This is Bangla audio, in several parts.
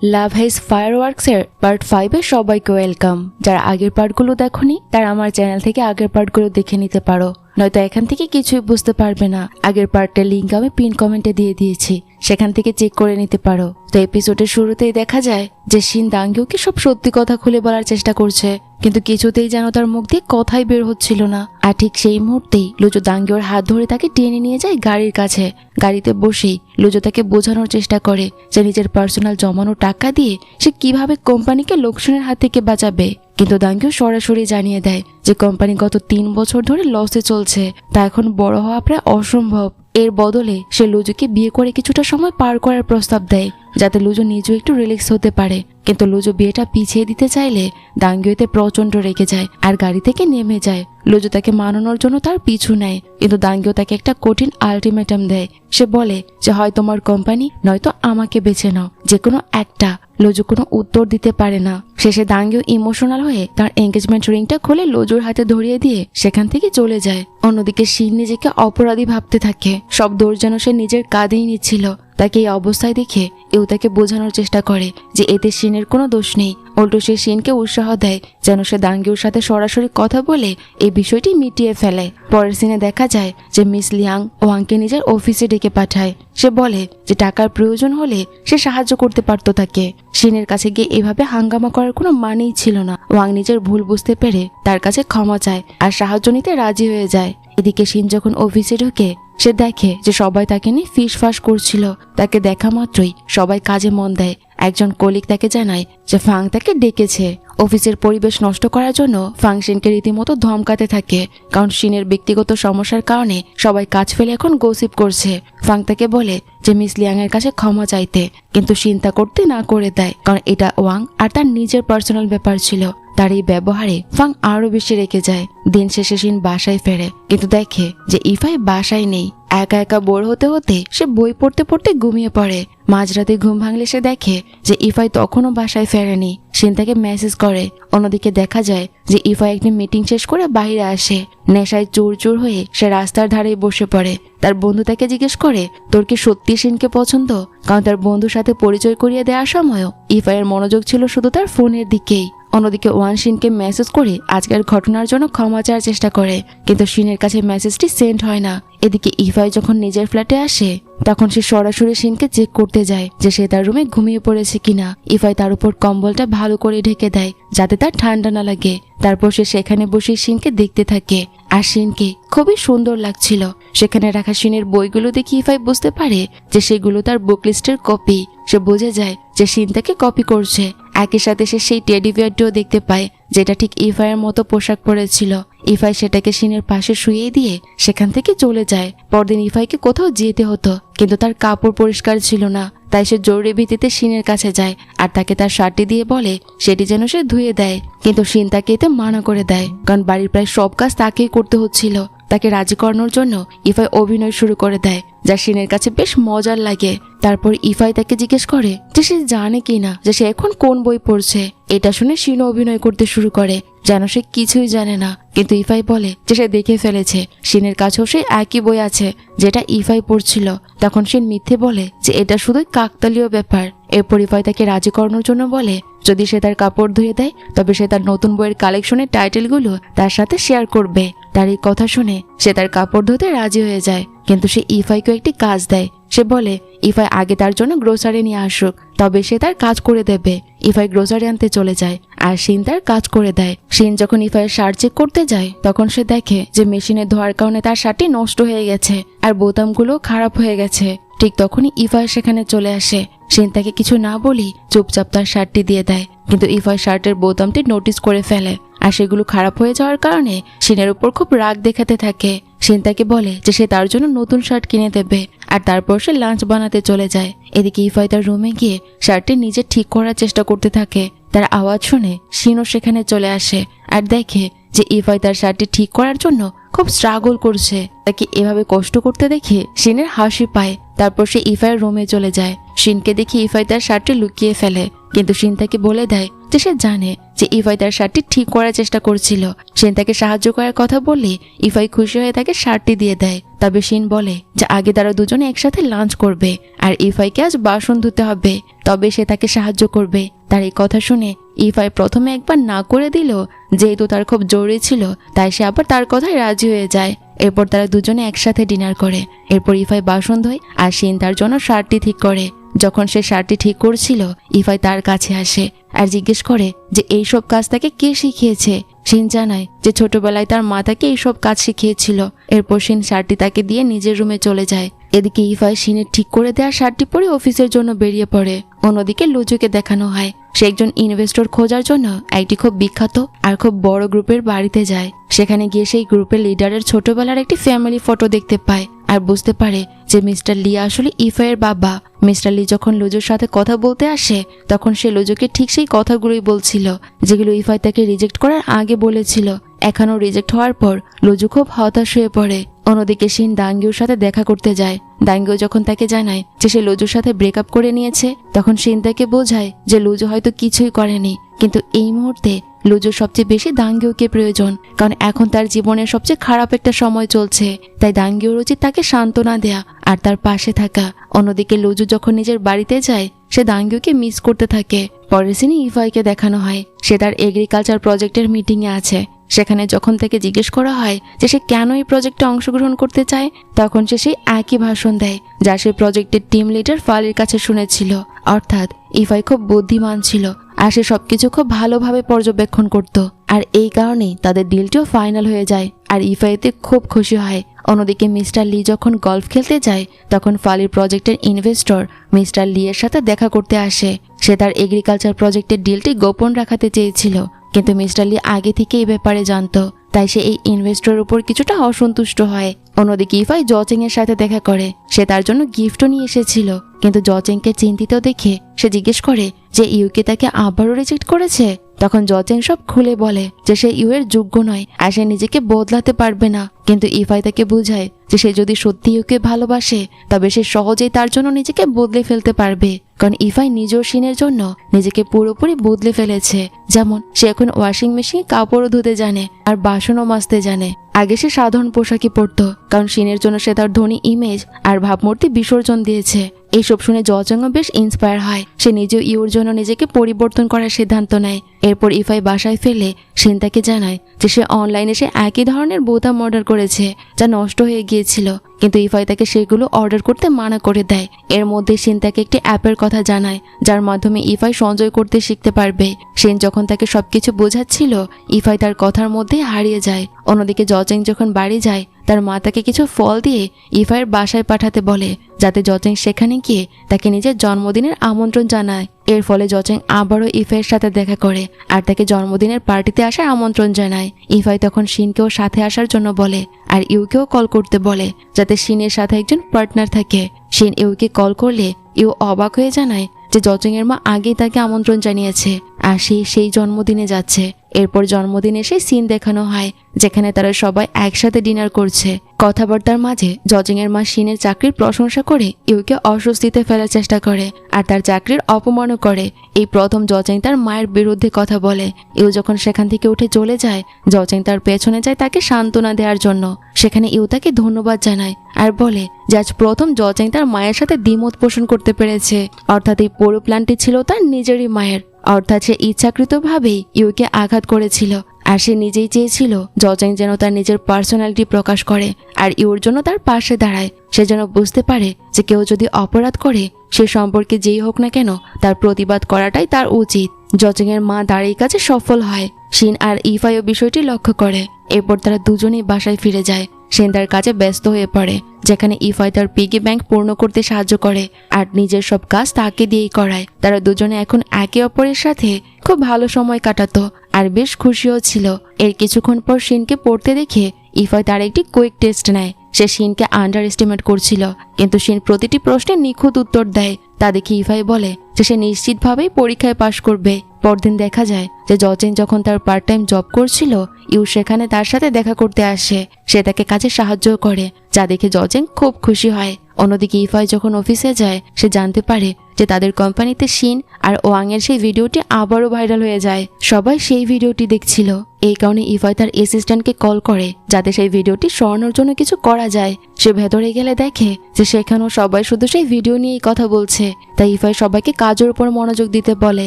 লাভ হাইজ ফায়ারওয়ার্কসের পার্ট 5-এ সবাইকে ওয়েলকাম। যারা আগের পার্টগুলো দেখোনি তারা আমার চ্যানেল থেকে আগের পার্টগুলো দেখে নিতে পারো, নয়তো এখান থেকে কিছুই বুঝতে পারবে না। আগের পার্টের লিঙ্ক আমি পিন কমেন্টে দিয়ে দিয়েছি, সেখান থেকে চেক করে নিতে পারো। তো এপিসোডের শুরুতেই দেখা যায় যে শিন দাঙ্গিওকে সব সত্যি কথা খুলে বলার চেষ্টা করছে, কিন্তু কিছুতেই যেন তার মুখ দিয়ে কথাই বের হচ্ছিল না। আর ঠিক সেই মুহূর্তেই লুজো দাঙ্গিওর হাত ধরে তাকে টেনে নিয়ে যায় গাড়ির কাছে। গাড়িতে বসেই লুজো তাকে বোঝানোর চেষ্টা করে যে নিজের পার্সোনাল জমানো টাকা দিয়ে সে কিভাবে কোম্পানিকে লোকসানের হাত থেকে বাঁচাবে। কিন্তু দাঙ্গিও সরাসরি জানিয়ে দেয় যে কোম্পানি গত 3 বছর ধরে লসে চলছে, তা এখন বড় হওয়া প্রায় অসম্ভব। এর বদলে সে লুজোকে বিয়ে করে কিছুটা সময় পার করার প্রস্তাব দেয়, যাতে লুজো নিজেও একটু রিল্যাক্স হতে পারে। কিন্তু লুজো বিয়েটা পিছিয়ে দিতে চাইলে দাঙ্গিওতে প্রচন্ড রেগে যায় আর গাড়ি থেকে নেমে যায়। লুজো তাকে মানানোর জন্য তার পিছু নেয়, কিন্তু দাঙ্গিও তাকে একটা কঠিন আলটিমেটাম দেয়। সে বলে যে হয় তোমার কোম্পানি নয়তো আমাকে বেছে নাও, যে কোনো একটা। লুজো কোনো উত্তর দিতে পারে না। শেষে দাঙ্গিও ইমোশনাল হয়ে তার এঙ্গেজমেন্ট রিংটা খুলে লুজোর হাতে ধরিয়ে দিয়ে সেখান থেকে চলে যায়। অন্যদিকে শিন নিজেকে অপরাধী ভাবতে থাকে, সব দোষ যেন সে নিজের কাঁধেই নিচ্ছিল। তাকে এই অবস্থায় দেখে এও তাকে বোঝানোর চেষ্টা করে যে এতে শিনের কোনো দোষ নেই। উল্টো সে শিনকে উৎসাহ দেয় যেন সে দাঙ্গিওর সাথে সরাসরি কথা বলে এই বিষয়টি মিটিয়ে ফেলে। পরের সিনে দেখা যায় যে মিস লিয়াং ওয়াংকে নিজের অফিসে ডেকে পাঠায়। সে বলে যে টাকার প্রয়োজন হলে সে সাহায্য করতে পারত তাকে। শিনের কাছে গিয়ে এভাবে হাঙ্গামা করার কোনো মানেই ছিল না। ওয়াং নিজের ভুল বুঝতে পেরে তার কাছে ক্ষমা চায় আর সাহায্য নিতে রাজি হয়ে যায়। এদিকে শিন যখন অফিসে ঢুকে সে দেখে যে সবাই তাকে নিয়ে ফিসফাস করছিল। তাকে দেখা মাত্রই সবাই কাজে মন দেয়। একজন কলিগ তাকে জানায় যে ফাং তাকে ডেকেছে। অফিসের পরিবেশ নষ্ট করার জন্য ফাং শিনকে রীতিমতো ধমকাতে থাকে, কারণ শিনের ব্যক্তিগত সমস্যার কারণে সবাই কাজ ফেলে এখন গসিপ করছে। ফাং তাকে বলে যে মিস লিয়াং এর কাছে ক্ষমা চাইতে, কিন্তু শিন তা করতে না করে দেয়, কারণ এটা ওয়াং আর তার নিজের পার্সোনাল ব্যাপার ছিল। তার এই ব্যবহারে ফাং আরো বেশি রেগে যায়। দিন শেষে শিন বাসায় ফেরে, কিন্তু দেখে যে ইফাই বাসায় নেই। একা একা বোর হতে হতে সে বই পড়তে পড়তে ঘুমিয়ে পড়ে। মাঝরাতে ঘুম ভাঙলে সে দেখে যে ইফাই তখনও বাসায় ফেরেনি। শিন তাকে মেসেজ করে। অন্যদিকে দেখা যায় যে ইফাই একটি মিটিং শেষ করে বাইরে আসে। নেশায় চুর চুর হয়ে সে রাস্তার ধারে বসে পড়ে। তার বন্ধু তাকে জিজ্ঞেস করে তোর কি সত্যি শিনকে পছন্দ, কারণ তার বন্ধুর সাথে পরিচয় করিয়ে দেওয়ার সময়ও ইফাইয়ের মনোযোগ ছিল শুধু তার ফোনের দিকেই। অন্যদিকে ওয়ান শিনকে মেসেজ করে আজকের ঘটনার জন্য ক্ষমা চাওয়ার চেষ্টা করে, কিন্তু শিনের কাছে মেসেজটি সেন্ড হয় না। এদিকে ইফাই যখন নিজের ফ্ল্যাটে আসে তখন সে সরাসরি শিনকে চেক করতে যায় যে সে তার রুমে ঘুমিয়ে পড়েছে কিনা। ইফাই তার উপর কম্বলটা ভালো করে ঢেকে দেয় যাতে তার ঠান্ডা না লাগে। তারপর সে সেখানে বসে শিনকে দেখতে থাকে, আর শিনকে খুবই সুন্দর লাগছিল। সেখানে রাখা শিনের বইগুলো দেখে ইফাই বুঝতে পারে যে সেগুলো তার বুক লিস্টের কপি। সে বুঝে যায় যে শিন তাকে কপি করছে। একই সাথে সে সেই টেডি বিয়ারটিও দেখতে পায় যেটা ঠিক ইফাইয়ের মতো পোশাক পরেছিল। ইফাই সেটাকে শিনের পাশে শুইয়ে দিয়ে সেখান থেকে চলে যায়। পরদিন ইফাইকে কোথাও যেতে হতো, কিন্তু তার কাপড় পরিষ্কার ছিল না। তাই সে জরুরি ভিত্তিতে শিনের কাছে যায় আর তাকে তার শার্টটি দিয়ে বলে সেটি যেন সে ধুয়ে দেয়, কিন্তু শিন তাকে এতে মানা করে দেয়, কারণ বাড়ির প্রায় সব কাজ তাকেই করতে হচ্ছিল। তাকে রাজি করানোর জন্য ইফাই অভিনয় শুরু করে দেয়, যা শিনের কাছে বেশ মজার লাগে। তারপর ইফাই তাকে জিজ্ঞেস করে যে সে জানে কিনা যে সে এখন কোন বই পড়ছে। এটা শুনে শিন অভিনয় করতে শুরু করে যেন সে কিছুই জানে না, কিন্তু ইফাই বলে যে সে দেখে ফেলেছে। শিনের কাছেও সে একই বই আছে যেটা ইফাই পড়ছিল। তখন শিন মিথ্যে বলে যে এটা শুধুই কাকতালীয় ব্যাপার। এরপর ইফাই তাকে রাজি করানোর জন্য বলে যদি সে তার কাপড় ধুয়ে দেয় তবে সে তার নতুন বইয়ের কালেকশনের টাইটেলগুলো তার সাথে শেয়ার করবে। তার এই কথা শুনে সে তার কাপড় ধুতে রাজি হয়ে যায়, কিন্তু সে ইফাইকে একটি কাজ দেয়। সে বলে ইফাই আগে তার জন্য গ্রোসারি নিয়ে আসুক, তবে সে তার কাজ করে দেবে। ইফাই গ্রোসারি আনতে চলে যায় আর শিন তার কাজ করে দেয়। শিন যখন ইফাইয়ের শার্ট চেক করতে যায় তখন সে দেখে যে মেশিনে ধোয়ার কারণে তার শার্টটি নষ্ট হয়ে গেছে আর বোতামগুলো খারাপ হয়ে গেছে। ঠিক তখনই ইফাই সেখানে চলে আসে। শিন তাকে কিছু না বলি চুপচাপ তার শার্টটি দিয়ে দেয়, কিন্তু ইফাই শার্টের বোতামটি নোটিস করে ফেলে আর সেগুলো খারাপ হয়ে যাওয়ার কারণে শিনের উপর খুব রাগ দেখাতে থাকে। শিন তাকে বলে যে সে তার জন্য নতুন শার্ট কিনে দেবে, আর তারপর সে লাঞ্চ বানাতে চলে যায়। এদিকে ইফাই তার রুমে গিয়ে শার্টটি নিজে ঠিক করার চেষ্টা করতে থাকে। তার আওয়াজ শুনে শিনও সেখানে চলে আসে আর দেখে যে ইফাই তার শার্টটি ঠিক করার জন্য খুব স্ট্রাগল করছে। তাকে এভাবে কষ্ট করতে দেখে শিনের হাসি পায়। তারপর সে ইফাইয়ের রুমে চলে যায়। শিনকে দেখে ইফাই তার শার্টটি লুকিয়ে ফেলে, কিন্তু শিন তাকে বলে দেয় যে সে জানে যে ইফাই তার শার্টটি ঠিক করার চেষ্টা করছিল। শিন তাকে সাহায্য করার কথা বলে ইফাই খুশি হয়ে তাকে শার্টটি দিয়ে দেয়। তবে শিন বলে যে আগে তারা দুজনে একসাথে লাঞ্চ করবে আর ইফাইকে আজ বাসন ধুতে হবে, তবে সে তাকে সাহায্য করবে। তার এই কথা শুনে ইফাই প্রথমে একবার না করে দিল, যেহেতু তার খুব জরুরি ছিল তাই সে আবার তার কথায় রাজি হয়ে যায়। এরপর তারা দুজনে একসাথে ডিনার করে। এরপর ইফাই বাসন ধোয় আর শিন তার জন্য শার্টটি ঠিক করে। যখন সে শার্টটি ঠিক করছিল ইফাই তার কাছে আসে আর জিজ্ঞেস করে যে এইসব কাজ তাকে কে শিখিয়েছে। শিন জানায় যে ছোটবেলায় তার মা তাকে এইসব কাজ শিখিয়েছিল। এরপর শিন শার্টটি তাকে দিয়ে নিজের রুমে চলে যায়। এদিকে ইফাই শিনের ঠিক করে দেওয়া শার্টটি পরে অফিসের জন্য বেরিয়ে পড়ে। অন্যদিকে লুজুকে দেখানো হয় সে একজন ইনভেস্টর খোঁজার জন্য একটি খুব বিখ্যাত আর খুব বড় গ্রুপের বাড়িতে যায়। সেখানে গিয়ে সেই গ্রুপের লিডারের ছোটবেলার একটি ফ্যামিলি ফটো দেখতে পায় আর বুঝতে পারে যে মিস্টার লি আসলে ইফাইয়ের বাবা। মিস্টার লি যখন লুজুর সাথে কথা বলতে আসে তখন সে লুজুকে ঠিক সেই কথাগুলোই বলছিল যেগুলো ইফাই তাকে রিজেক্ট করার আগে বলেছিল। এখনও রিজেক্ট হওয়ার পর লুজু খুব হতাশ হয়ে পড়ে। অন্যদিকে শিন দাঙ্গিউর সাথে দেখা করতে যায়। দাঙ্গিউ যখন তাকে জানায় যে সে লুজুর সাথে ব্রেকআপ করে নিয়েছে তখন শিন তাকে বোঝায় যে লুজু হয়তো কিছুই করেনি, কিন্তু এই মুহূর্তে লুজুর সবচেয়ে বেশি দাঙ্গিউকে প্রয়োজন, কারণ এখন তার জীবনের সবচেয়ে খারাপ একটা সময় চলছে। তাই দাঙ্গিউর উচিত তাকে সান্ত্বনা দেয়া আর তার পাশে থাকা। অন্যদিকে লুজু যখন নিজের বাড়িতে যায় সে দাঙ্গিউকে মিস করতে থাকে। পরের সিনে ইফাইকে দেখানো হয় সে তার এগ্রিকালচার প্রজেক্টের মিটিংয়ে আছে। সেখানে যখন তাকে জিজ্ঞেস করা হয় যে সে কেন এই প্রজেক্টে অংশগ্রহণ করতে চায় তখন সে সেই একই ভাষণ দেয় যা সে প্রজেক্টের টিম লিডার ফালির কাছে শুনেছিল। অর্থাৎ ইফাই খুব বুদ্ধিমান ছিল আর সে সবকিছু খুব ভালোভাবে পর্যবেক্ষণ করত। আর এই কারণেই তাদের ডিলটিও ফাইনাল হয়ে যায় আর ইফাই এতে খুব খুশি হয়। অন্যদিকে মিস্টার লি যখন গলফ খেলতে যায় তখন ফালির প্রজেক্টের ইনভেস্টর মিস্টার লি এর সাথে দেখা করতে আসে। সে তার এগ্রিকালচার প্রজেক্টের ডিলটি গোপন রাখাতে চেয়েছিল, কিন্তু মিস্টার লি আগে থেকে এই ব্যাপারে জানতো, তাই সে এই ইনভেস্টরের উপর কিছুটা অসন্তুষ্ট হয়। অন্যদিকে ইফাই জচেং এর সাথে দেখা করে সে তার জন্য গিফটও নিয়ে এসেছিল, কিন্তু জচেংকে চিন্তিত দেখে সে জিজ্ঞেস করে যে ইউকে তাকে আবারও রিজেক্ট করেছে। তখন জচেং সব খুলে বলে যে সে ইউ এর যোগ্য নয় আর সে নিজেকে বদলাতে পারবে না, কিন্তু ইফাই তাকে বোঝায় যে সে যদি সত্যি ইউকে ভালোবাসে তবে সে সহজেই তার জন্য নিজেকে বদলে ফেলতে পারবে, কারণ ইফাই নিজের শিনের জন্য নিজেকে পুরোপুরি বদলে ফেলেছে। যেমন সে এখন ওয়াশিং মেশিনে কাপড়ও ধুতে জানে আর বাসনও মাজতে জানে। আগে সে সাধারণ পোশাকই পরতো, কারণ শিনের জন্য সে তার ধনী ইমেজ আর ভাবমূর্তি বিসর্জন দিয়েছে। এইসব শুনে জচেংও বেশ ইন্সপায়ার হয়। সে নিজেও ইউর জন্য নিজেকে পরিবর্তন করার সিদ্ধান্ত নেয়। এরপর ইফাই বাসায় ফেলে শিন তাকে জানায় যে সে অনলাইনে সে একই ধরনের বোতাম অর্ডার করেছে যা নষ্ট হয়ে গিয়েছিল, কিন্তু ইফাই তাকে সেগুলো অর্ডার করতে মানা করে দেয়। এর মধ্যে শিন তাকে একটি অ্যাপের কথা জানায় যার মাধ্যমে ইফাই সঞ্চয় করতে শিখতে পারবে। শিন যখন তাকে সবকিছু বোঝাচ্ছিল ইফাই তার কথার মধ্যে হারিয়ে যায়। অন্যদিকে জচেং যখন বাড়ি যায় তার মা তাকে কিছু ফল দিয়ে ইফাইয়ের বাসায় পাঠাতে বলে যাতে জচেং সেখানে গিয়ে তাকে নিজের জন্মদিনের আমন্ত্রণ জানায়। এর ফলে জচেং আবারও ইফাইয়ের সাথে দেখা করে আর তাকে জন্মদিনের পার্টিতে আসার আমন্ত্রণ জানায়। ইফাই তখন শিনকেও সাথে আসার জন্য বলে আর ইউকেও কল করতে বলে যাতে শিনের সাথে একজন পার্টনার থাকে। শিন ইউকে কল করলে ইউ অবাক হয়ে জানায় যে জচেং এর মা আগেই তাকে আমন্ত্রণ জানিয়েছে আর সেই জন্মদিনে যাচ্ছে। এরপর জন্মদিনে সেই সিন দেখানো হয় যেখানে তারা সবাই একসাথে ডিনার করছে। কথাবার্তার মাঝে জচেং এর মা শিনের চাকরির প্রশংসা করে ইউকে অস্বস্তিতে ফেলার চেষ্টা করে আর তার চাকরির অপমানও করে। এই প্রথম জচেং তার মায়ের বিরুদ্ধে কথা বলে। ইউ যখন সেখান থেকে উঠে চলে যায় জচেং তার পেছনে যায় তাকে সান্ত্বনা দেওয়ার জন্য। সেখানে ইউ তাকে ধন্যবাদ জানায় আর বলে যে আজ প্রথম জচেং তার মায়ের সাথে দ্বিমত পোষণ করতে পেরেছে, অর্থাৎ এই পুরো প্ল্যানটি ছিল তার নিজেরই মায়ের। অর্থাৎ সে ইচ্ছাকৃতভাবেই ইউকে আঘাত করেছিল আর সে নিজেই চেয়েছিল জচেং যেন তার নিজের পার্সোনালিটি প্রকাশ করে আর ইউর জন্য তার পাশে দাঁড়ায়। সে যেন বুঝতে পারে যে কেউ যদি অপরাধ করে সে সম্পর্কে যেই হোক না কেন তার প্রতিবাদ করাটাই তার উচিত। জচেং এর মা দাঁড়িয়ে কাছে সফল হয়। শিন আর ইফাইও বিষয়টি লক্ষ্য করে। এরপর তারা দুজনেই বাসায় ফিরে যায়। শিন তার কাজে ব্যস্ত হয়ে পড়ে যেখানে ইফাই তার পিগি ব্যাংক পূর্ণ করতে সাহায্য করে আর নিজের সব কাজ তাকে দিয়েই করায়। তারা দুজনে এখন একে অপরের সাথে খুব ভালো সময় কাটাতো আর বেশ খুশিও ছিল। এর কিছুক্ষণ পর শিনকে পড়তে দেখে ইফাই তার একটি কুইক টেস্ট নেয়। সে শিনকে আন্ডার এস্টিমেট করছিল, কিন্তু শিন প্রতিটি প্রশ্নের নিখুঁত উত্তর দেয়। তা দেখে ইফাই বলে যে সে নিশ্চিতভাবেই পরীক্ষায় পাশ করবে। পরদিন দেখা যায় যে জচেং যখন তার পার্ট টাইম জব করছিল ইউ সেখানে তার সাথে দেখা করতে আসে। সে তাকে কাজে সাহায্য করে যা দেখে জচেং খুব খুশি হয়। অন্যদিকে ইফাই যখন অফিসে যায় সে জানতে পারে যে তাদের কোম্পানিতে শিন আর ওয়াং এর সেই ভিডিওটি আবারও ভাইরাল হয়ে যায়। সবাই সেই ভিডিওটি দেখছিল। এই কারণে ইফাই তার অ্যাসিস্ট্যান্টকে কল করে যাতে সেই ভিডিওটি সরানোর জন্য কিছু করা যায়। সে ভেতরে গেলে দেখে যে সেখানেও সবাই শুধু সেই ভিডিও নিয়েই কথা বলছে। তাই ইফাই সবাইকে কাজের উপর মনোযোগ দিতে বলে।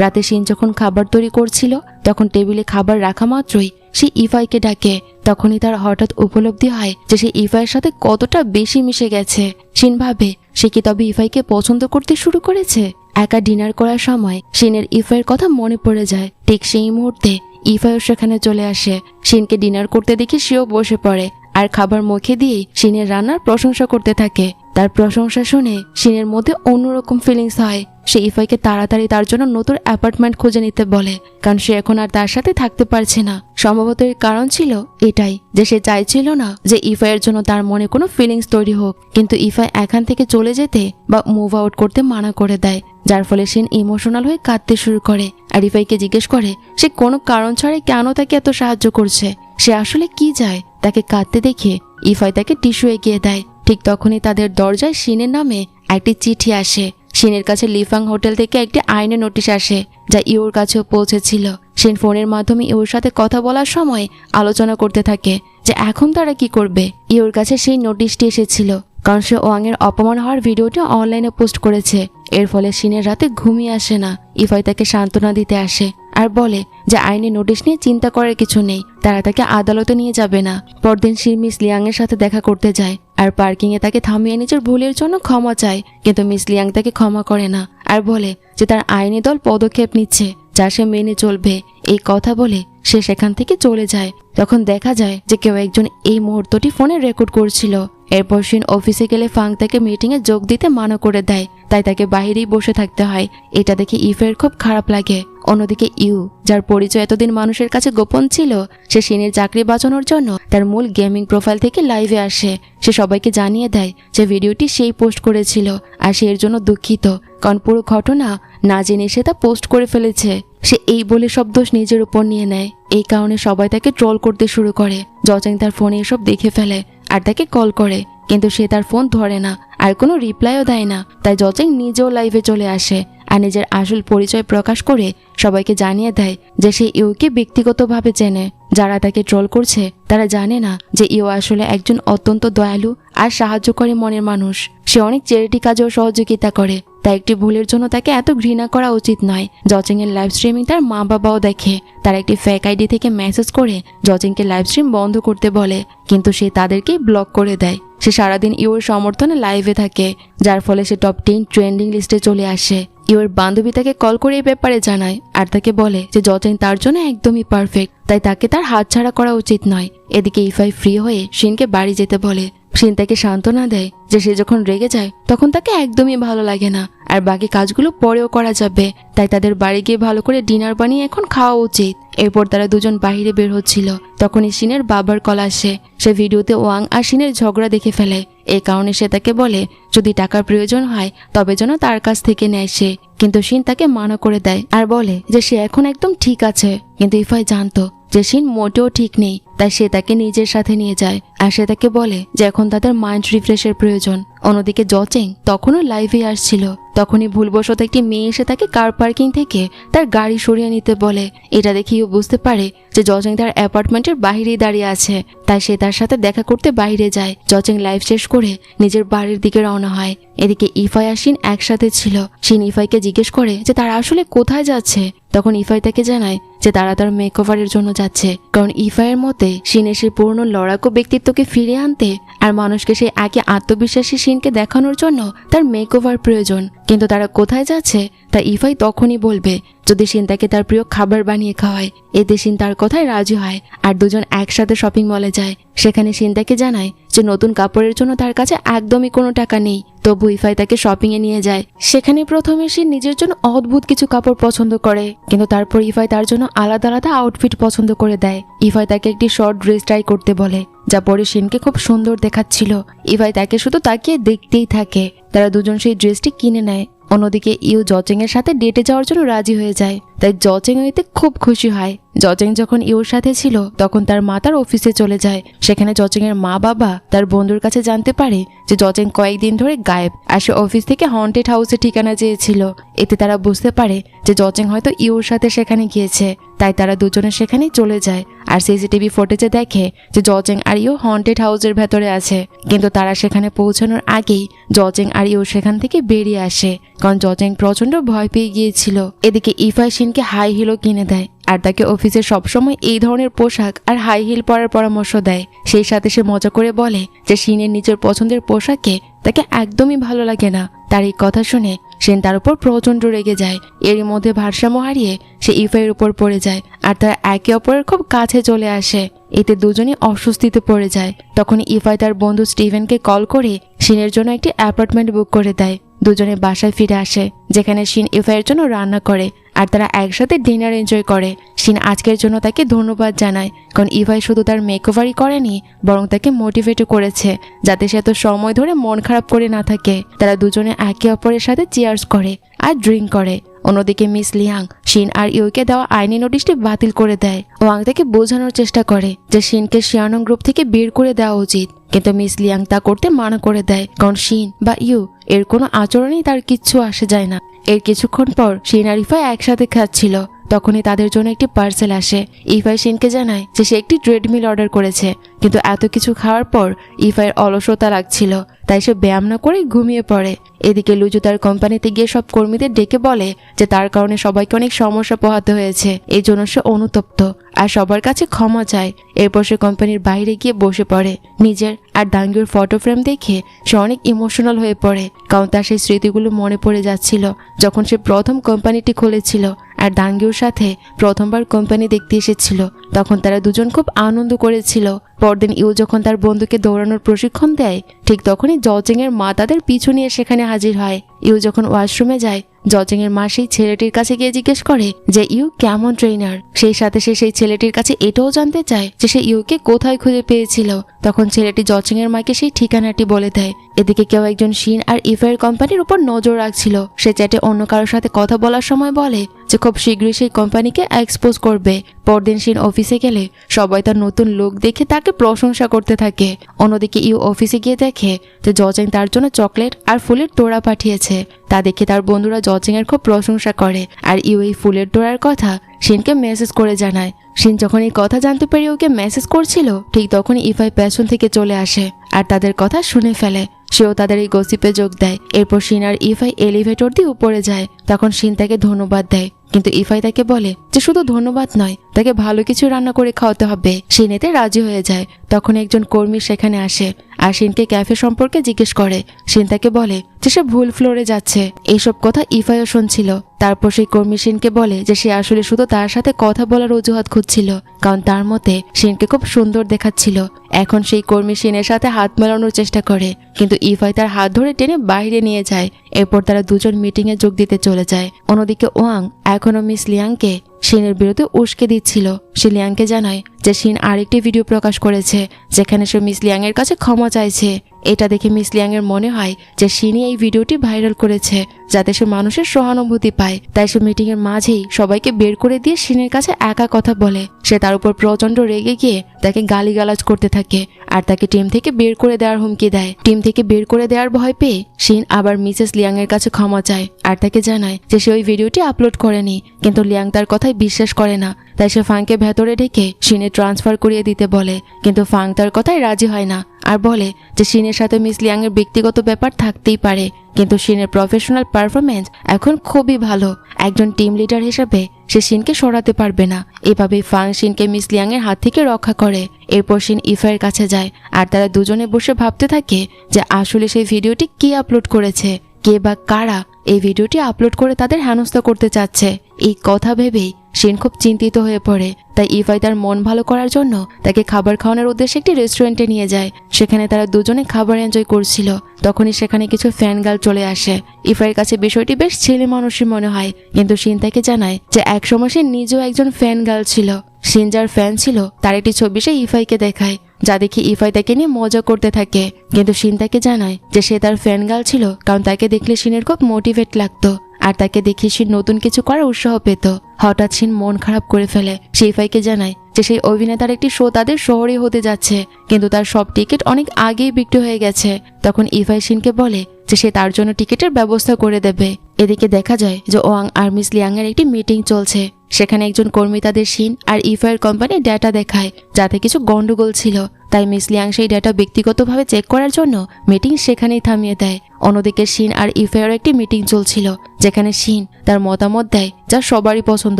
রাতে শিন যখন খাবার তৈরি করছিল তখন টেবিলে খাবার রাখা মাত্রই সে ইফাইকে ডাকে। তখনই তার হঠাৎ উপলব্ধি হয় যে সে ইফাইয়ের সাথে কতটা বেশি মিশে গেছে। শিন ভাবে সে কি তবে ইফাইকে পছন্দ করতে শুরু করেছে। একা ডিনার করার সময় শিনের ইফাইয়ের কথা মনে পড়ে যায়। ঠিক সেই মুহূর্তে ইফাইও সেখানে চলে আসে। শিনকে ডিনার করতে দেখে সেও বসে পড়ে আর খাবার মুখে দিয়ে শিনের রান্নার প্রশংসা করতে থাকে। তার প্রশংসা শুনে শিনের মধ্যে অন্যরকম ফিলিংস হয়। সে ইফাইকে তাড়াতাড়ি তার জন্য নতুন অ্যাপার্টমেন্ট খুঁজে নিতে বলে, কারণ সে এখন আর তার সাথে থাকতে পারছে না। সম্ভবত এর কারণ ছিল এটাই যে সে চাইছিল না যে ইফাইয়ের জন্য তার মনে কোনো ফিলিংস তৈরি হোক, কিন্তু ইফাই এখান থেকে চলে যেতে বা মুভ আউট করতে মানা করে দেয়, যার ফলে শিন ইমোশনাল হয়ে কাঁদতে শুরু করে আর ইফাইকে জিজ্ঞেস করে সে কোনো কারণ ছাড়াই কেন তাকে এত সাহায্য করছে, সে আসলে কি চায়। তাকে কাঁদতে দেখে ইফাই তাকে টিস্যু এগিয়ে দেয়। ঠিক তখনই তাদের দরজায় শিনের নামে একটি চিঠি আসে। শিনের কাছে লিফাং হোটেল থেকে একটি আইনের নোটিশ আসে যা ইউর কাছেও পৌঁছেছিল। শিন ফোনের মাধ্যমে ইউর সাথে কথা বলার সময় আলোচনা করতে থাকে যে এখন তারা কি করবে। ইউর কাছে সেই নোটিশটি এসেছিল কারণ সে ওয়াং এর অপমান হওয়ার ভিডিওটি অনলাইনে পোস্ট করেছে। এর ফলে শিনের রাতে ঘুমই আসে না। ইফাই তাকে সান্ত্বনা দিতে আসে আর বলে যে আইনের নোটিশ নিয়ে চিন্তা করার কিছু নেই, তারা তাকে আদালতে নিয়ে যাবে না। পরদিন শিন মিস লিয়াং এর সাথে দেখা করতে যায় আর পার্কিং এ তাকে থামিয়ে নিজের ভুলের জন্য ক্ষমা চায়, কিন্তু মিস লিয়াং তাকে ক্ষমা করে না আর বলে যে তার আইনি দল পদক্ষেপ নিচ্ছে যা সে মেনে চলবে। এই কথা বলে সে সেখান থেকে চলে যায়। তখন দেখা যায় যে কেউ একজন এই মুহূর্তটি ফোনে রেকর্ড করছিল। এরপর শিন অফিসে গেলে ফাং তাকে মিটিং এ যোগ দিতে মানা করে দেয়, তাই তাকে বাইরেই বসে থাকতে হয়। এটা দেখে ইফের খুব খারাপ লাগে। অন্যদিকে ইউ, যার পরিচয় এতদিন মানুষের কাছে গোপন ছিল, সে শিনের চাকরি বাঁচানোর জন্য তার মূল গেমিং প্রোফাইল থেকে লাইভে আসে। সে সবাইকে জানিয়ে দেয় যে ভিডিওটি সেই পোস্ট করেছিল আর সে এর জন্য দুঃখিত, কারণ পুরো ঘটনা না জেনে সে তা পোস্ট করে ফেলেছে। সে এই বলে সব দোষ নিজের উপর নিয়ে নেয়। এই কারণে সবাই তাকে ট্রল করতে শুরু করে। জচেং তার ফোনে এসব দেখে ফেলে আর তাকে কল করে, কিন্তু সে তার ফোন ধরে না আর কোনো রিপ্লাইও দেয় না। তাই জচেং নিজেও লাইভে চলে আসে আর নিজের আসল পরিচয় প্রকাশ করে সবাইকে জানিয়ে দেয় যে সে ইউকে ব্যক্তিগতভাবে চেনে। যারা তাকে ট্রল করছে তারা জানে না যে ইউ আসলে একজন অত্যন্ত দয়ালু আর সাহায্যকারী মনের মানুষ। সে অনেক চ্যারিটি কাজেও সহযোগিতা করে, তাই একটি ভুলের জন্য তাকে এত ঘৃণা করা উচিত নয়। জচেং এর লাইভ স্ট্রিমিং তার মা বাবাও দেখে। তার একটি ফেক আইডি থেকে মেসেজ করে জচেংকে লাইভ স্ট্রিম বন্ধ করতে বলে, কিন্তু সে তাদেরকেই ব্লক করে দেয়। সে সারাদিন ইউর সমর্থনে লাইভে থাকে, যার ফলে সে টপ 10 ট্রেন্ডিং লিস্টে চলে আসে। ইউর বান্ধবী তাকে কল করে এই ব্যাপারে জানায় আর তাকে বলে যে জচেং তার জন্য একদমই পারফেক্ট, তাই তাকে তার হাতছাড়া করা উচিত নয়। এদিকে ইফাই ফ্রি হয়ে শিনকে বাড়ি যেতে বলে। শিন তাকে সান্ত্বনা দেয় যে সে যখন রেগে যায় তখন তাকে একদমই ভালো লাগে না আর বাকি কাজগুলো পরেও করা যাবে, তাই তাদের বাড়ি গিয়ে ভালো করে ডিনার বানিয়ে এখন খাওয়া উচিত। এরপর তারা দুজন বাইরে বের হচ্ছিল, তখনই শিনের বাবার কল আসে। সে ভিডিওতে ওয়াং আর শিনের ঝগড়া দেখে ফেলে। এই কারণে সে তাকে বলে যদি টাকার প্রয়োজন হয় তবে যেন তার কাছ থেকে নেয় সে, কিন্তু শিন তাকে মানা করে দেয় আর বলে যে সে এখন একদম ঠিক আছে। কিন্তু ইফাই জানতো যে শিন মোটেও ঠিক নেই, তাই সে তাকে নিজের সাথে নিয়ে যায় আর সে তাকে বলে যে এখন তাদের মাইন্ড রিফ্রেশের প্রয়োজন। অন্যদিকে জচেং তখনও লাইভে আসছিল। তখনই ভুলবশত একটি মেয়ে এসে তাকে কার পার্কিং থেকে তার গাড়ি সরিয়ে নিতে বলে। এটা দেখেও বুঝতে পারে যে জচেং তার অ্যাপার্টমেন্টের বাইরেই দাঁড়িয়ে আছে, তাই সে তার সাথে দেখা করতে বাইরে যায়। জচেং লাইভ শেষ করে নিজের বাড়ির দিকে রওনা হয়। এদিকে ইফাই আর শিন একসাথে ছিল। শিন ইফাইকে জিজ্ঞেস করে যে তারা আসলে কোথায় যাচ্ছে। তখন ইফাই তাকে জানায় যে তারা তার মেকওভারের জন্য যাচ্ছে, কারণ ইফাইয়ের মতে শিনের সেই পুরনো লড়াকু ব্যক্তিত্বকে ফিরিয়ে আনতে আর মানুষকে সেই আগে আত্মবিশ্বাসী শিনকে দেখানোর জন্য তার মেকওভার প্রয়োজন। কিন্তু তারা কোথায় যাচ্ছে তা ইফাই তখনই বলবে যদি শিন তাকে তার প্রিয় খাবার বানিয়ে খাওয়ায়। এতে শিন তার কথায় রাজি হয় আর দুজন একসাথে শপিং মলে যায়। সেখানে শিন তাকে জানায় যে নতুন কাপড়ের জন্য তার কাছে একদমই কোনো টাকা নেই, তবু ইফাই তাকে শপিং এ নিয়ে যায়। সেখানে প্রথমে শিন নিজের জন্য অদ্ভুত কিছু কাপড় পছন্দ করে, কিন্তু তারপর ইফাই তার জন্য আলাদা আলাদা আউটফিট পছন্দ করে দেয়। ইফাই তাকে একটি শর্ট ড্রেস ট্রাই করতে বলে, যা পরে শিনকে খুব সুন্দর দেখাচ্ছিল। ইফাই তাকে শুধু তাকিয়ে দেখতেই থাকে। তারা দুজন সেই ড্রেসটি কিনে নেয়। অন্যদিকে ইউ জচেং এর সাথে ডেটে যাওয়ার জন্য রাজি হয়ে যায়। তাই জচেং এতে খুব খুশি হয়। জচেং যখন ইউর সাথে ছিল তখন তার মা তার অফিসে চলে যায়। সেখানে জচেং এর মা বাবা তার বন্ধুর কাছে জানতে পারে যে জচেং কয়েকদিন ধরে গায়েব, আর সে অফিস থেকে হন্টেড হাউসে ঠিকানা চেয়েছিল। এতে তারা বুঝতে পারে যে জচেং হয়তো ইউর সাথে সেখানে গিয়েছে। তাই তারা দুজনে সেখানেই চলে যায় আর সিসিটিভি ফুটেজে দেখে যে জচেং আর ইউ হন্টেড হাউসের ভেতরে আছে। কিন্তু তারা সেখানে পৌঁছানোর আগেই জচেং আর ইউ সেখান থেকে বেরিয়ে আসে, কারণ জচেং প্রচন্ড ভয় পেয়ে গিয়েছিল। এদিকে ইফাই শিনকে হাই হিলও কিনে দেয় আর তাকে অফিসে সবসময় এই ধরনের পোশাক আর হাই হিল পরার পরামর্শ দেয়। সেই সাথে সে মজা করে বলে যে শিনের নিজের পছন্দের পোশাকে তাকে একদমই ভালো লাগে না। তার এই কথা শুনে শিন তার উপর প্রচন্ড রেগে যায়। এরই মধ্যে ভারসাম্য হারিয়ে সে ইফাইয়ের উপর পড়ে যায় আর তারা একে অপরের খুব কাছে চলে আসে। এতে দুজনই অস্বস্তিতে পড়ে যায়। তখন ইফাই তার বন্ধু স্টিভেনকে কল করে শিনের জন্য একটি অ্যাপার্টমেন্ট বুক করে দেয়। দুজনে বাসায় ফিরে আসে, যেখানে শিন ইফাইয়ের জন্য রান্না করে আর তারা একসাথে ডিনার এনজয় করে। শিন আজকের জন্য তাকে ধন্যবাদ জানায়, কারণ ইফাই শুধু তার মেকওভারই করেনি, বরং তাকে মোটিভেটও করেছে যাতে সে এত সময় ধরে মন খারাপ করে না থাকে। তারা দুজনে একে অপরের সাথে চিয়ার্স করে আর ড্রিঙ্ক করে। অন্যদিকে মিস লিয়াং শিন আর ইউকে দেওয়া আইনি নোটিশটি বাতিল করে দেয়। ওয়াং তাকে বোঝানোর চেষ্টা করে যে শিনকে শিয়ানং গ্রুপ থেকে বের করে দেওয়া উচিত, কিন্তু মিস লিয়াং তা করতে মানা করে দেয়, কারণ শিন বা ইউ এর কোনো আচরণেই তার কিচ্ছু আসে যায় না। এর কিছুক্ষণ পর শিন আর ইফাই একসাথে খাচ্ছিল, তখনই তাদের জন্য একটি পার্সেল আসে। ইফাই শিনকে জানায় যে সে একটি ট্রেডমিল অর্ডার করেছে, কিন্তু এত কিছু খাওয়ার পর ইফাইয়ের অলসতা লাগছিল, তাই সে ব্যায়াম না করে ঘুমিয়ে পড়ে। এদিকে লুজু তার কোম্পানিতে গিয়ে সব কর্মীদের ডেকে বলে যে তার কারণে সবাইকে অনেক সমস্যা পোহাতে হয়েছে, এই জন্য সে অনুতপ্ত আর সবার কাছে ক্ষমা চায়। এরপর সে কোম্পানির বাইরে গিয়ে বসে পড়ে। নিজের আর দাঙ্গুর ফটো ফ্রেম দেখে সে অনেক ইমোশনাল হয়ে পড়ে, কারণ তার সেই স্মৃতিগুলো মনে পড়ে যাচ্ছিল যখন সে প্রথম কোম্পানিটি খুলেছিল আর দাঙ্গুর সাথে প্রথমবার কোম্পানি দেখতে এসেছিল। তখন তারা দুজন খুব আনন্দ করেছিল। পরদিন ইউ যখন তার বন্ধুকে দৌড়ানোর প্রশিক্ষণ দেয়, ঠিক তখনই জচেং এর মা তাদের পিছু নিয়ে সেখানে হাজির হয়। ইউ যখন ওয়াশরুমে যায়, জচেং এর মা সেই ছেলেটির কাছে গিয়ে জিজ্ঞেস করে যে ইউ কেমন ট্রেনার। সেই সাথে সে সেই ছেলেটির কাছে এটাও জানতে চায় যে সে ইউকে কোথায় খুঁজে পেয়েছিল। তখন ছেলেটি জচেং এর মাকে সেই ঠিকানাটি বলে দেয়। এদিকে কেউ একজন শিন আর ইফাইয়ের কোম্পানির উপর নজর রাখছিল। সে চ্যাটে অন্য কারোর সাথে কথা বলার সময় বলে যে খুব শীঘ্রই সেই কোম্পানিকে এক্সপোজ করবে। পরদিন শিন অফিসে গেলে সবাই তার নতুন লুক দেখে তাকে প্রশংসা করতে থাকে। অন্যদিকে ইউ অফিসে গিয়ে দেখে যে জচেং তার জন্য চকলেট আর ফুলের তোড়া পাঠিয়েছে। তা দেখে তার বন্ধুরা জচেং এর খুব প্রশংসা করে আর ইউ এই ফুলের তোড়ার কথা শিনকে মেসেজ করে জানায়। শিন যখন এই কথা জানতে পেরে ওকে মেসেজ করছিল, ঠিক তখনই ইফাই পেছন থেকে চলে আসে আর তাদের কথা শুনে ফেলে। সেও তাদের এই গসিপে যোগ দেয়। এরপর শিন আর ইফাই এলিভেটর দিয়ে উপরে যায়। তখন শিন তাকে ধন্যবাদ দেয়, কিন্তু ইফাই তাকে বলে যে শুধু ধন্যবাদ নয়, তাকে ভালো কিছু রান্না করে খাওয়াতে হবে। শিন এতে রাজি হয়ে যায়। তখন একজন কর্মী সেখানে আসে আর শিনকে ক্যাফে সম্পর্কে জিজ্ঞেস করে। শিন তাকে বলে যে সে ভুল ফ্লোরে যাচ্ছে। এইসব কথা ইফাইও শুনছিল। তারপর সেই কর্মী শিনকে বলে যে সে আসলে শুধু তার সাথে কথা বলার অজুহাত খুঁজছিল, কারণ তার মতে শিনকে খুব সুন্দর দেখাচ্ছিল। এখন সেই কর্মী শিনের সাথে হাত মেলানোর চেষ্টা করে, কিন্তু ইফাই তার হাত ধরে টেনে বাইরে নিয়ে যায়। এরপর তারা দুজন মিটিং এ যোগ দিতে চলে যায়। অন্যদিকে ওয়াং এখনো মিস লিয়াংকে শিনের বিরুদ্ধে উস্কে দিচ্ছিল। সে লিয়াংকে জানায় যে শিন আরেকটি ভিডিও প্রকাশ করেছে যেখানে সে মিস লিয়াং এর কাছে ক্ষমা চাইছে। এটা দেখে মিস লিয়াং এর মনে হয় যে শিনই এই ভিডিওটি ভাইরাল করেছে যাতে সে মানুষের সহানুভূতি পায়। তাই সে মিটিং এর মাঝেই সবাইকে বের করে দিয়ে শিনের কাছে একা কথা বলে। সে তার উপর প্রচন্ড রেগে গিয়ে তাকে গালিগালাজ করতে থাকে আর তাকে টিম থেকে বের করে দেওয়ার হুমকি দেয়। টিম থেকে বের করে দেওয়ার ভয় পেয়ে শিন আবার মিসেস লিয়াং এর কাছে ক্ষমা চায় আর তাকে জানায় যে সে ওই ভিডিওটি আপলোড করেনি, কিন্তু লিয়াং তার কথায় বিশ্বাস করে না। তাই সে ফাংকে ভেতরে ঢেকে শিনে ট্রান্সফার করিয়ে দিতে বলে, কিন্তু ফাং তার কথায় রাজি হয় না আর বলে যে শিনের সাথে মিস লিয়াং এর ব্যক্তিগত ব্যাপার থাকতেই পারে, কিন্তু শিনের প্রফেশনাল পারফরমেন্স এখন খুবই ভালো। একজন টিম লিডার হিসেবে সে শিনকে সরাতে পারবে না। এভাবেই ফাং শিনকে মিস লিয়াং এর হাত থেকে রক্ষা করে। এরপর শিন ইফাইয়ের কাছে যায় আর তারা দুজনে বসে ভাবতে থাকে যে আসলে সেই ভিডিওটি কে আপলোড করেছে, কে বা কারা এই ভিডিওটি আপলোড করে তাদের হেনস্থা করতে চাচ্ছে। এই কথা ভেবেই শিন খুব চিন্তিত হয়ে পড়ে। তাই ইফাই তার মন ভালো করার জন্য তাকে খাবার খাওয়ানোর উদ্দেশ্যে একটি রেস্টুরেন্টে নিয়ে যায়। সেখানে তারা দুজনে খাবার এনজয় করছিল। তখনই সেখানে কিছু ফ্যান গার্ল চলে আসে। ইফাইয়ের কাছে বিষয়টি বেশ ছেলে মানুষই মনে হয়, কিন্তু শিন তাকে জানায় যে একসময় সে নিজেও একজন ফ্যান গার্ল ছিল। শিন যার ফ্যান ছিল তার একটি ছবি সে ইফাইকে দেখায়। যা দেখে ইফাই তাকে নিয়ে মজা করতে থাকে। কিন্তু শিন তাকে জানায় যে সে তার ফ্যান গার্ল ছিল, কারণ তাকে দেখলে শিনের খুব মোটিভেট লাগতো আর তাকে দেখে শিন নতুন কিছু করার উৎসাহ পেত। হঠাৎ শিন মন খারাপ করে ফেলে। সে ইফাইকে জানায় যে সেই অভিনেতার একটি শো তাদের শহরে হতে যাচ্ছে, কিন্তু তার সব টিকিট অনেক আগেই বিক্রি হয়ে গেছে। তখন ইফাই শিনকে বলে যে সে তার জন্য টিকিটের ব্যবস্থা করে দেবে। এদিকে দেখা যায় যে ওয়াং আর মিস লিয়াং এর একটি মিটিং চলছে। সেখানে একজন কর্মী তাদের শিন আর ইফাইয়ের কোম্পানির ডেটা দেখায়, যাতে কিছু গন্ডগোল ছিল। তাই মিস লিয়াং সেই ডেটা ব্যক্তিগতভাবে চেক করার জন্য মিটিং সেখানেই থামিয়ে দেয়। অন্যদিকে শিন আর ইফাইয়ের একটি মিটিং চলছিল, যেখানে শিন তার মতামত দেয় যা সবারই পছন্দ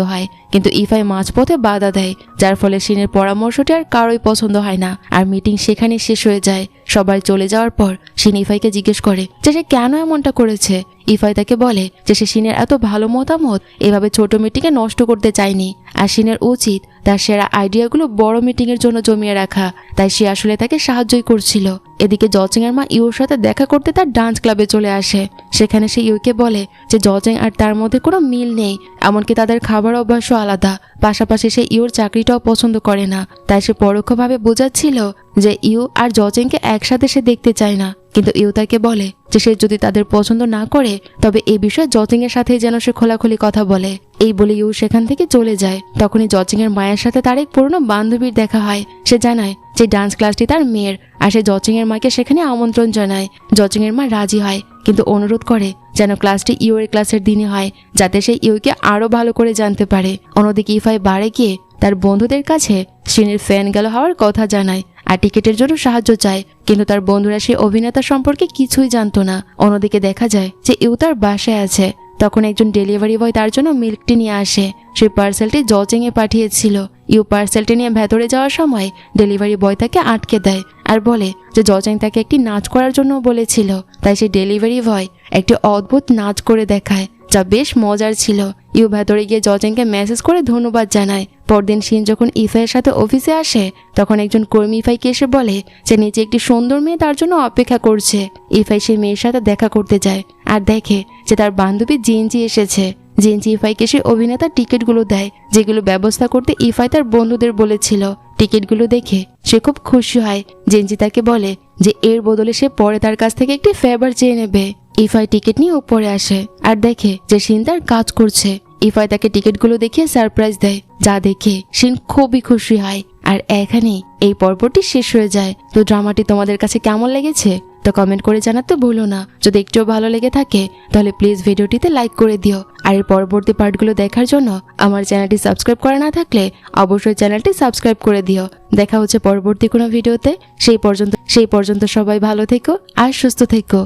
হয়, কিন্তু ইফাই মাঝপথে বাধা দেয়, যার ফলে শিনের পরামর্শটি আর কারোই পছন্দ হয় না। আর মিটিং সেখানেই শেষ হয়ে যায়। সবাই চলে যাওয়ার পর শিন ইফাইকে জিজ্ঞেস করে যে সে কেন এমনটা করেছে। ইফাই তাকে বলে যে সে শিনের এত ভালো মতামত এভাবে ছোট মিটিংয়ে নষ্ট করতে চায়নি, আর শিনের উচিত তার সেরা আইডিয়াগুলো বড় মিটিং এর জন্য জমিয়ে রাখা। তাই সে আসলে তাকে সাহায্যই করছিল। এদিকে জচিং এর মা ইউর সাথে দেখা করতে তার ডান্স ক্লাবে চলে আসে। সেখানে সে ইউকে বলে যে জচিং আর তার মধ্যে কোনো মিল নেই, এমনকি তাদের খাবার অভ্যাসও আলাদা। পাশাপাশি সে ইউর চাকরিটাও পছন্দ করে না। তাই সে পরোক্ষভাবে বোঝাচ্ছিল যে ইউ আর জচিংকে একসাথে সে দেখতে চায় না। কিন্তু ইউ তাকে বলে যে সে যদি তাদের পছন্দ না করে তবে এই বিষয়ে জচিং এর সাথে যেন সে খোলাখুলি কথা বলে। এই বলে ইউ সেখান থেকে চলে যায়। তখনই জচিং এর মায়ের সাথে তার এক পুরনো বান্ধবীর দেখা হয়। সে জানায় যে ডান্স ক্লাসটি তার মেয়ের, আর সে জচিং এর মাকে সেখানে আমন্ত্রণ জানায়। জচিং এর মা রাজি হয়, কিন্তু অনুরোধ করে যেন ক্লাসটি ইউ এর ক্লাসের দিনে হয়, যাতে সে ইউকে আরো ভালো করে জানতে পারে। অন্যদিকে ইফাই বারে গিয়ে তার বন্ধুদের কাছে শিনের ফ্যান গেল হওয়ার কথা জানায় আর টিকিটের জন্য সাহায্য চায়, কিন্তু তার বন্ধুরা সেই অভিনেতা সম্পর্কে কিছুই জানতো না। অন্যদিকে দেখা যায় যে ইউ তার বাসায় আছে। তখন একজন ডেলিভারি বয় তার জন্য মিল্ক টি নিয়ে আসে। সেই পার্সেলটি জচিং এ পাঠিয়েছিল। ইউ পার্সেলটি নিয়ে ভেতরে যাওয়ার সময় ডেলিভারি বয় তাকে আটকে দেয় আর বলে যে জচিং তাকে একটি নাচ করার জন্য বলেছিল। তাই সেই ডেলিভারি বয় একটি অদ্ভুত নাচ করে দেখায়, যা বেশ মজার ছিল। ইউ ভেতরে গিয়ে জচিংকে মেসেজ করে ধন্যবাদ জানায়। পরদিন শিন যখন ইফাইয়ের সাথে অফিসে আসে, তখন একজন কর্মী ইফাইকে এসে বলে যে নিচে একটি সুন্দর মেয়ে তার জন্য অপেক্ষা করছে। ইফাই সেই মেয়ের সাথে দেখা করতে যায় আর দেখে যে তার বান্ধবী জিনজি এসেছে। জিনজি ইফাইকে সেই অভিনেতার টিকিটগুলো দেয়, যেগুলো ব্যবস্থা করতে ইফাই তার বন্ধুদের বলেছিল। টিকিটগুলো দেখে সে খুব খুশি হয়। জিনজি তাকে বলে যে এর বদলে সে পরে তার কাছ থেকে একটি ফেভার চেয়ে নেবে। ইফাই টিকিট নিয়ে উপরে আসে আর দেখে যে শিন তার কাজ করছে। ইফাই তাকে টিকিটগুলো দেখিয়ে সারপ্রাইজ দেয়, যা দেখে শিন খুবই খুশি হয়। আর এখানেই এই পর্বটি শেষ হয়ে যায়। তো ড্রামাটি তোমাদের কাছে কেমন লেগেছে তো কমেন্ট করে জানাতে ভুলো না। যদি একটু ভালো লেগে থাকে তাহলে প্লিজ ভিডিওটিতে লাইক করে দিও। আর এর পরবর্তী পার্টগুলো দেখার জন্য আমার চ্যানেলটি সাবস্ক্রাইব করা না থাকলে অবশ্যই চ্যানেলটি সাবস্ক্রাইব করে দিও। দেখা হচ্ছে পরবর্তী কোনো ভিডিওতে। সেই পর্যন্ত সবাই ভালো থেকো আর সুস্থ থেকো।